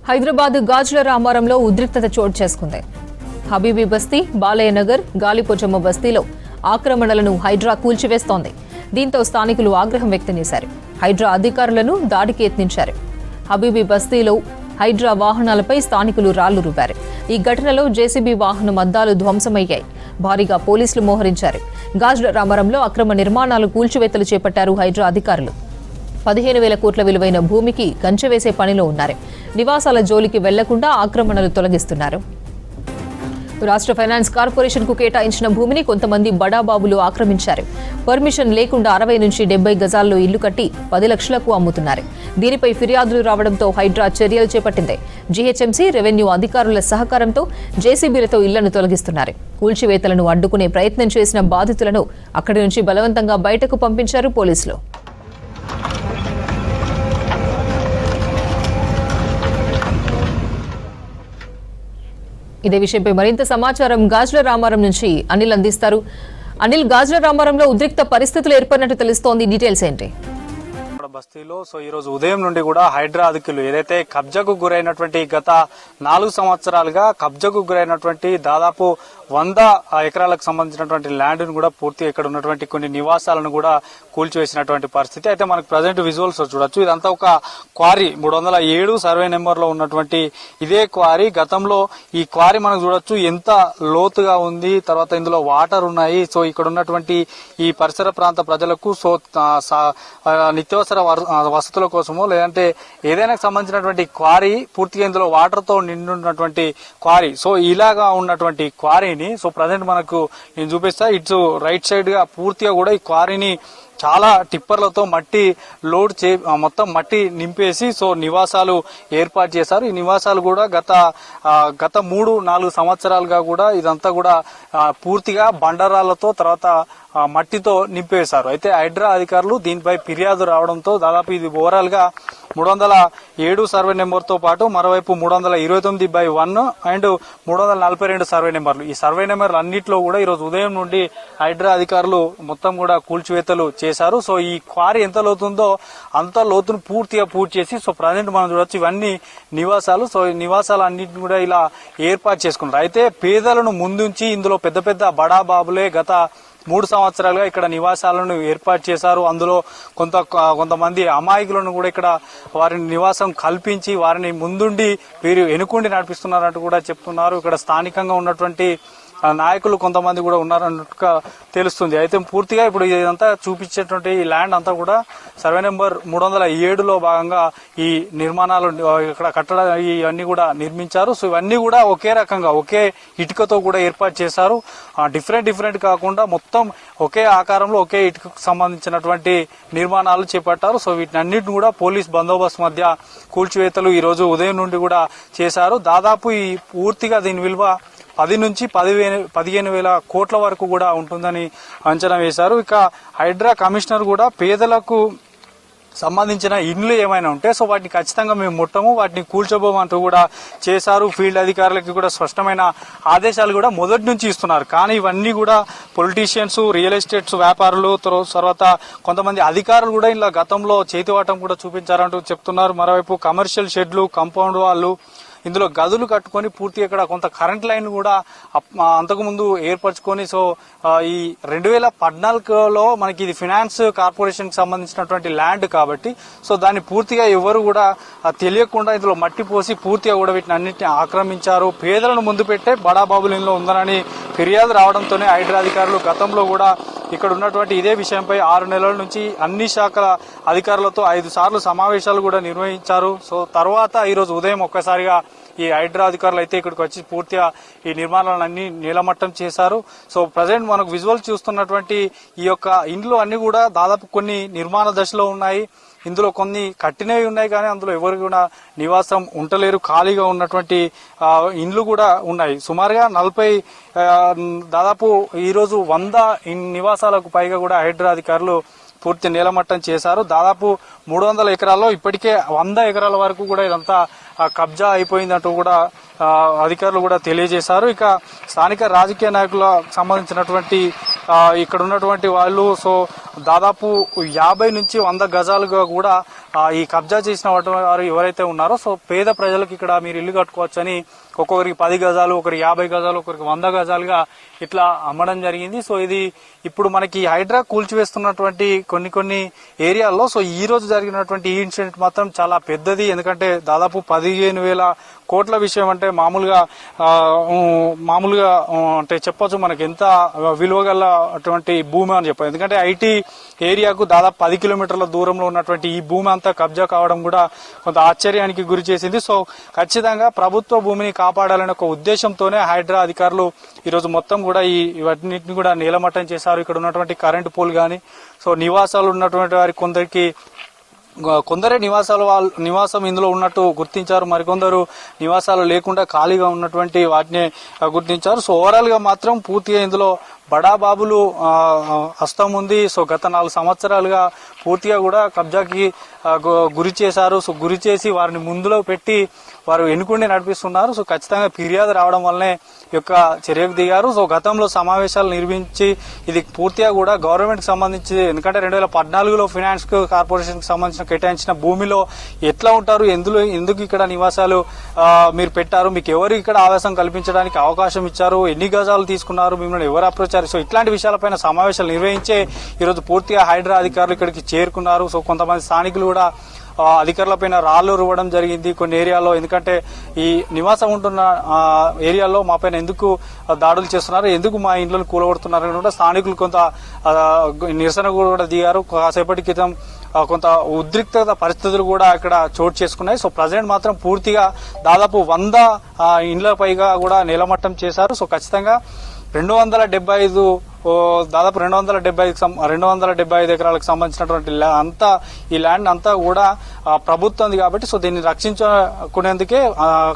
హైదరాబాద్ గాజుల రామారంలో ఉద్రిక్తత చోటు చేసుకుంది. హబీబీ బస్తీ, బాలయ్య నగర్, గాలిపోచమ్మ బస్తీలో ఆక్రమణలను హైడ్రా కూల్చివేస్తోంది. దీంతో స్థానికులు ఆగ్రహం వ్యక్తం చేశారు. హైడ్రా అధికారులను దాడికి యత్నించారు. హబీబీ బస్తీలో హైడ్రా వాహనాలపై స్థానికులు రాళ్లు రువ్వారు. ఈ ఘటనలో జేసీబీ వాహనం అద్దాలు ధ్వంసమయ్యాయి. భారీగా పోలీసులు మోహరించారు. గాజుల రామారంలో అక్రమ నిర్మాణాలు కూల్చివేతలు చేపట్టారు హైడ్రా అధికారులు. 15,000 కోట్ల విలువైన భూమికి కంచె వేసే పనిలో ఉన్నారు. నివాసాల జోలికి వెళ్లకుండా ఆక్రమణలు తొలగిస్తున్నారు. రాష్ట్ర ఫైనాన్స్ కార్పొరేషన్ కు కేటాయించిన భూమిని కొంతమంది బడాబాబులు ఆక్రమించారు. పర్మిషన్ లేకుండా 60 నుంచి 70 గజాల్లో ఇల్లు కట్టి 10 లక్షలకు అమ్ముతున్నారు. దీనిపై ఫిర్యాదులు రావడంతో హైడ్రా చర్యలు చేపట్టింది. జీహెచ్ఎంసీ, రెవెన్యూ అధికారుల సహకారంతో జేసీబీలతో ఇళ్లను తొలగిస్తున్నారు. కూల్చివేతలను అడ్డుకునే ప్రయత్నం చేసిన బాధితులను అక్కడి నుంచి బలవంతంగా బయటకు పంపించారు పోలీసులు. ఇదే విషయంపై మరింత సమాచారం గాజుల రామారం నుంచి అనిల్ అందిస్తారు. అనిల్, గాజుల రామారంలో ఉద్రిక్త పరిస్థితులు ఏర్పడినట్టు తెలుస్తోంది. డీటెయిల్స్ ఏంటి? బస్తీలో ఈ రోజు ఉదయం నుండి కూడా హైడ్రా అధికారులు ఏదైతే కబ్జాకు గురైనటువంటి గత 4 సంవత్సరాలుగా కబ్జాకు గురైనటువంటి దాదాపు 100 ఎకరాలకు సంబంధించినటువంటి ల్యాండ్ ను కూడా పూర్తిగా ఇక్కడ ఉన్నటువంటి కొన్ని నివాసాలను కూడా కూల్చివేసినటువంటి పరిస్థితి. అయితే మనకు ప్రజెంట్ విజువల్స్ చూడొచ్చు. ఇదంతా ఒక క్వారీ, 307 సర్వే నెంబర్ లో ఉన్నటువంటి ఇదే క్వారీ. గతంలో ఈ క్వారీ మనకు చూడొచ్చు ఎంత లోతుగా ఉంది, తర్వాత ఇందులో వాటర్ ఉన్నాయి. సో ఇక్కడ ఉన్నటువంటి ఈ పరిసర ప్రాంత ప్రజలకు నిత్యావసర వసతుల కోసమో లేదంటే ఏదైనా సంబంధించినటువంటి క్వారీ పూర్తిగా ఇందులో వాటర్ తో నిండున్నటువంటి క్వారీ. సో ఇలాగా ఉన్నటువంటి క్వారీని ప్రజెంట్ మనకు నేను చూపిస్తా. ఇట్స్ రైట్ సైడ్ గా పూర్తిగా కూడా ఈ క్వారీని చాలా టిప్పర్లతో మట్టి లోడ్ మొత్తం మట్టి నింపేసి నివాసాలు ఏర్పాటు చేశారు. ఈ నివాసాలు కూడా గత 3-4 సంవత్సరాలుగా కూడా ఇదంతా కూడా పూర్తిగా బండరాళ్లతో తర్వాత మట్టితో నింపేశారు. అయితే హైడ్రా అధికారులు దీనిపై ఫిర్యాదు రావడంతో దాదాపు ఇది ఓవరాల్ గా 307 సర్వే నెంబర్ తో పాటు మరోవైపు 329/1 అండ్ 342 సర్వే నెంబర్లు, ఈ సర్వే నెంబర్లు అన్నింటిలో కూడా ఈరోజు ఉదయం నుండి హైడ్రా అధికారులు మొత్తం కూడా కూల్చివేతలు చేశారు. ఈ క్వారీ ఎంత లోతుందో అంత లోతును పూర్తి చేసి ప్రజెంట్ మనం చూడొచ్చు ఇవన్నీ నివాసాలు. ఈ నివాసాలు అన్నింటిని కూడా ఇలా ఏర్పాటు చేసుకున్నారు. అయితే పేదలను ముందుంచి ఇందులో పెద్ద పెద్ద బడాబాబులే గత 3 సంవత్సరాలుగా ఇక్కడ నివాసాలను ఏర్పాటు చేశారు. అందులో కొంతమంది అమాయకులను కూడా ఇక్కడ వారిని నివాసం కల్పించి వారిని ముందుండి వీరు వెనుకుండి నడిపిస్తున్నారంటూ కూడా చెప్తున్నారు. ఇక్కడ స్థానికంగా ఉన్నటువంటి నాయకులు కొంతమంది కూడా ఉన్నారన్నట్టుగా తెలుస్తుంది. అయితే పూర్తిగా ఇప్పుడు ఇదంతా చూపించేటువంటి ఈ ల్యాండ్ అంతా కూడా సర్వే నెంబర్ 307లో భాగంగా ఈ నిర్మాణాలు ఇక్కడ కట్టడం ఇవన్నీ కూడా నిర్మించారు. ఇవన్నీ కూడా ఒకే రకంగా ఒకే ఇటుకతో కూడా ఏర్పాటు చేశారు. డిఫరెంట్ కాకుండా మొత్తం ఒకే ఆకారంలో ఒకే ఇటుకకు సంబంధించినటువంటి నిర్మాణాలు చేపట్టారు. వీటిని అన్నింటిని కూడా పోలీస్ బందోబస్తు మధ్య కూల్చివేతలు ఈ రోజు ఉదయం నుండి కూడా చేశారు. దాదాపు ఈ పూర్తిగా దీని విలువ 10 నుంచి 15,000 కోట్ల వరకు కూడా ఉంటుందని అంచనా వేశారు. ఇక హైడ్రా కమిషనర్ కూడా పేదలకు సంబంధించిన ఇండ్లు ఏమైనా ఉంటే వాటిని ఖచ్చితంగా మేము ముట్టము, వాటిని కూల్చబోమంటూ కూడా చేశారు. ఫీల్డ్ అధికారులకి కూడా స్పష్టమైన ఆదేశాలు కూడా మొదటి నుంచి ఇస్తున్నారు. కానీ ఇవన్నీ కూడా పొలిటీషియన్స్, రియల్ ఎస్టేట్స్ వ్యాపారులు, తర్వాత కొంతమంది అధికారులు కూడా ఇలా గతంలో చేతివాటం కూడా చూపించారంటూ చెప్తున్నారు. మరోవైపు కమర్షియల్ షెడ్లు, కాంపౌండ్ వాళ్ళు ఇందులో గదులు కట్టుకొని పూర్తిగా ఇక్కడ కొంత కరెంట్ లైన్ కూడా అంతకుముందు ఏర్పరచుకొని ఈ 2014లో మనకి ఇది ఫైనాన్స్ కార్పొరేషన్ కి సంబంధించినటువంటి ల్యాండ్ కాబట్టి దాన్ని పూర్తిగా ఎవరు కూడా తెలియకుండా ఇందులో మట్టి పోసి పూర్తిగా కూడా వీటిని అన్నింటినీ ఆక్రమించారు. పేదలను ముందు పెట్టే బడాబాబులు ఇందులో ఉందనని ఫిర్యాదు రావడంతోనే హైడ్రా అధికారులు గతంలో కూడా ఇక్కడ ఉన్నటువంటి ఇదే విషయంపై 6 నెలల నుంచి అన్ని శాఖల అధికారులతో 5 సార్లు సమావేశాలు కూడా నిర్వహించారు. తర్వాత ఈరోజు ఉదయం ఒక్కసారిగా ఈ హైడ్రా అధికారులు అయితే ఇక్కడికి వచ్చి పూర్తిగా ఈ నిర్మాణాలన్నీ నీలమట్టం చేశారు. ప్రజెంట్ మనకు విజువల్ చూస్తున్నటువంటి ఈ యొక్క ఇండ్లు అన్ని కూడా దాదాపు కొన్ని నిర్మాణ దశలో ఉన్నాయి. ఇందులో కొన్ని కట్టినవి ఉన్నాయి కానీ అందులో ఎవరు కూడా నివాసం ఉండలేరు. ఖాళీగా ఉన్నటువంటి ఇండ్లు కూడా ఉన్నాయి. సుమారుగా 40 దాదాపు ఈరోజు 100 నివాసాలకు పైగా కూడా హైడ్రా అధికారులు పూర్తి నీలమట్టం చేశారు. దాదాపు 300 ఎకరాల్లో ఇప్పటికే 100 ఎకరాల వరకు కూడా ఇదంతా కబ్జా అయిపోయిందంటూ కూడా అధికారులు కూడా తెలియజేశారు. ఇక స్థానిక రాజకీయ నాయకులకు సంబంధించినటువంటి ఇక్కడ ఉన్నటువంటి వాళ్ళు దాదాపు 50 నుంచి 100 గజాలుగా కూడా ఈ కబ్జా చేసిన వారు ఎవరైతే ఉన్నారో సో పేద ప్రజలకు ఇక్కడ మీరు ఇల్లు కట్టుకోవచ్చని ఒక్కొక్కరికి 10 గజాలు, ఒకరికి 50 గజాలు, ఒకరికి 100 గజాలుగా ఇట్లా అమ్మడం జరిగింది. సో ఇది ఇప్పుడు మనకి హైడ్రా కూల్చివేస్తున్నటువంటి కొన్ని ఏరియాల్లో సో ఈ రోజు జరిగినటువంటి ఈ ఇన్సిడెంట్ మాత్రం చాలా పెద్దది. ఎందుకంటే దాదాపు 15,000 కోట్ల విషయం అంటే మామూలుగా అంటే చెప్పొచ్చు మనకి ఎంత విలువ గల అటువంటి భూమి అని చెప్పారు. ఎందుకంటే ఐటీ ఏరియాకు దాదాపు 10 కిలోమీటర్ల దూరంలో ఉన్నటువంటి ఈ భూమి అంతా కబ్జా కావడం కూడా కొంత ఆశ్చర్యానికి గురి చేసింది. సో ఖచ్చితంగా ప్రభుత్వ భూమిని కాపాడాలనే ఒక ఉద్దేశంతోనే హైడ్రా అధికారులు ఈరోజు మొత్తం కూడా ఇవన్నిటిని కూడా నీలమట్టం చేశారు. ఇక్కడ ఉన్నటువంటి కరెంటు పోల్ గాని సో నివాసాలు ఉన్నటువంటి వారి కొందరే నివాసం ఇందులో ఉన్నట్టు గుర్తించారు. మరికొందరు నివాసాలు లేకుండా ఖాళీగా ఉన్నటువంటి వాటిని గుర్తించారు. సో ఓవరాల్ గా మాత్రం పూర్తిగా ఇందులో బడాబాబులు హస్తం ఉంది. సో గత 4 సంవత్సరాలుగా పూర్తిగా కూడా కబ్జాకి గురి చేశారు. సో గురి చేసి వారిని ముందులో పెట్టి వారు ఎన్నుకుండి నడిపిస్తున్నారు. సో ఖచ్చితంగా ఫిర్యాదు రావడం వల్లనే ఈ యొక్క చర్యకు దిగారు. సో గతంలో సమావేశాలు నిర్వహించి ఇది పూర్తిగా కూడా గవర్నమెంట్ కి సంబంధించి, ఎందుకంటే 2014లో ఫైనాన్స్ కార్పొరేషన్ కి సంబంధించిన కేటాయించిన భూమిలో ఎట్లా ఉంటారు, ఎందుకు ఇక్కడ నివాసాలు మీరు పెట్టారు, మీకు ఎవరు ఇక్కడ ఆవాసం కల్పించడానికి అవకాశం ఇచ్చారు, ఎన్ని గజాలు తీసుకున్నారు, మిమ్మల్ని ఎవరు అప్రోచ్. సో ఇట్లాంటి విషయాలపైన సమావేశాలు నిర్వహించే ఈరోజు పూర్తిగా హైడ్రా అధికారులు ఇక్కడికి చేరుకున్నారు. సో కొంతమంది స్థానికులు కూడా అధికారులపైన రాళ్లు రువ్వడం జరిగింది కొన్ని ఏరియాలో. ఎందుకంటే ఈ నివాసం ఉంటున్న ఏరియాలో మా పైన ఎందుకు దాడులు చేస్తున్నారు, ఎందుకు మా ఇండ్లను కూలగొడుతున్నారు కూడా స్థానికులు కొంత నిరసన కూడా దిగారు. కాసేపటి క్రితం కొంత ఉద్రిక్తత పరిస్థితులు కూడా ఇక్కడ చోటు చేసుకున్నాయి. సో ప్రజెంట్ మాత్రం పూర్తిగా దాదాపు 100 ఇండ్ల పైగా కూడా నీలమట్టం చేశారు. సో ఖచ్చితంగా 275 దాదాపు 275 ఎకరాలకు సంబంధించినటువంటి ఈ ల్యాండ్ అంతా కూడా ప్రభుత్వంది కాబట్టి సో దీన్ని రక్షించుకునేందుకే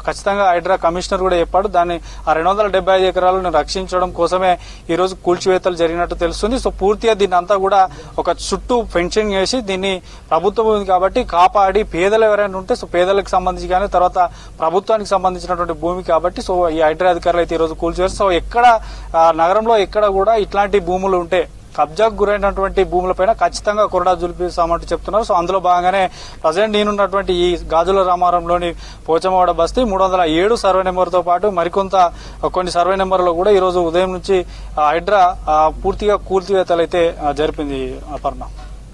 ఖచ్చితంగా హైడ్రా కమిషనర్ కూడా చెప్పాడు. దాన్ని 275 ఎకరాలను రక్షించడం కోసమే ఈ రోజు కూల్చివేతలు జరిగినట్టు తెలుస్తుంది. సో పూర్తిగా దీన్ని అంతా కూడా ఒక చుట్టూ ఫెన్సింగ్ చేసి దీన్ని ప్రభుత్వం ఉంది కాబట్టి కాపాడి పేదలు ఎవరైనా ఉంటే సో పేదలకు సంబంధించి కానీ తర్వాత ప్రభుత్వానికి సంబంధించినటువంటి భూమి కాబట్టి సో ఈ హైడ్రా అధికారులు అయితే ఈ రోజు కూల్చివేస్తారు. సో ఎక్కడ నగరంలో ఎక్కడ కూడా ఇట్లాంటి భూములు ఉంటే కబ్జాకు గురైనటువంటి భూములపైన ఖచ్చితంగా కొరడా జులిపిస్తామంటూ చెప్తున్నారు. సో అందులో భాగంగానే ప్రజెంట్ నేనున్నటువంటి ఈ గాజుల రామారంలోని పోచమ్మవాడ బస్తీ 307 సర్వే నెంబర్తో పాటు కొన్ని సర్వే నెంబర్లో కూడా ఈ రోజు ఉదయం నుంచి హైడ్రా పూర్తిగా కూల్చివేతలు అయితే జరిపింది. అపర్ణ.